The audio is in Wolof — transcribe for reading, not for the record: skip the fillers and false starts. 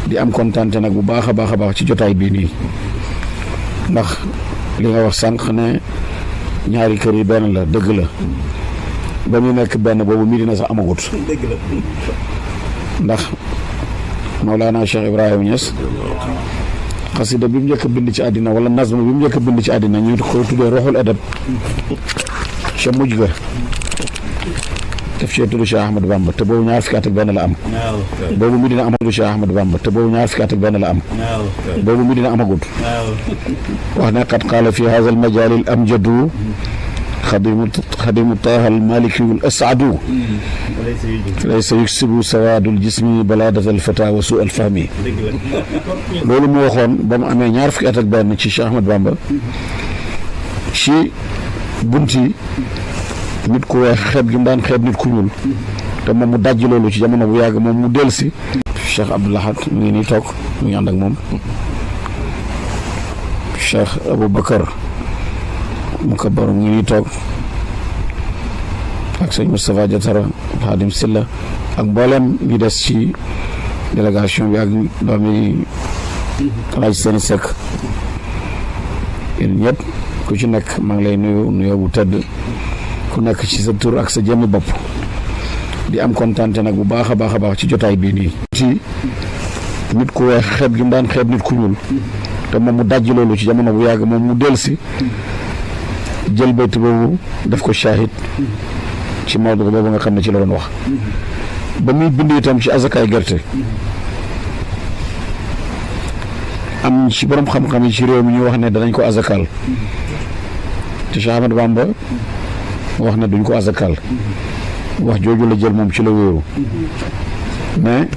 di am kontante nag bu baax a baax ci jotaay bii nii ndax li nga wax sànq ne ñaari kër yi benn la dëgg la ba mu nekk benn boobu Medina sax amagut ndax Mawlana Cheikh Ibrahima Niass xasida bi mu njëkk a bind ci àddina wala nazm bi mu njëkk a bind ci àddina ñu koy tuddee Ruhul Adab ca mujj ga def cee tudd Cheikh Ahmadou Bamba te boobu ñaar fukki at ak benn la am boobu Medina amagut Cheikh Ahmadou Bamba te boobu ñaar fukki at ak benn la am boobu Medina amagut wax ne qad qaala fi haza al majal al amjadu xadimu taaha al malikiyu al asadu laysa yuksibu sawaadul jismi balaadat al fata wa suu al fahmi loolu mu waxoon ba mu amee ñaar fukki at ak benn ci Cheikh Ahmadou Bamba ci bunti nit ku weex xeeb gi mu daan xeeb nit ku ñuul te moom mu dajji loolu ci jamono bu yàgg moom mu dellusi Cheikh Abdoul Ahad mu ngi nii toog mu ngi ànd ak moom Cheikh Aboubacar Mukabar mu ngi nii toog ak sëñ Moustapha Diatara Khadim Silla ak mboolem ñi des ci délégation bi ak doomi laaj seeni sekk yéen ñëpp ku ci nekk maa ngi lay nuyoo bu tëdd ku nekk ci sa tur ak sa jëmmi bopp di am kontante nag bu baax a baax ci jotaay bii nii ci nit ku weex xeeb gi mu daan xeeb nit ku ñuul te moom mu dajji loolu ci jamono bu yàgg moom mu dellusi jël bayt boobu def ko shahid ci Maodo boobu nga xam ne ci la doon wax ba muy bind itam ci azakaay gerte am ci borom xam-xam yi ci réew mi ñu wax ne danañ ko azakal te Cheikh Ahmadou Bamba wax ne duñ ko azakal wax jooju la jël moom ci la wéeru mais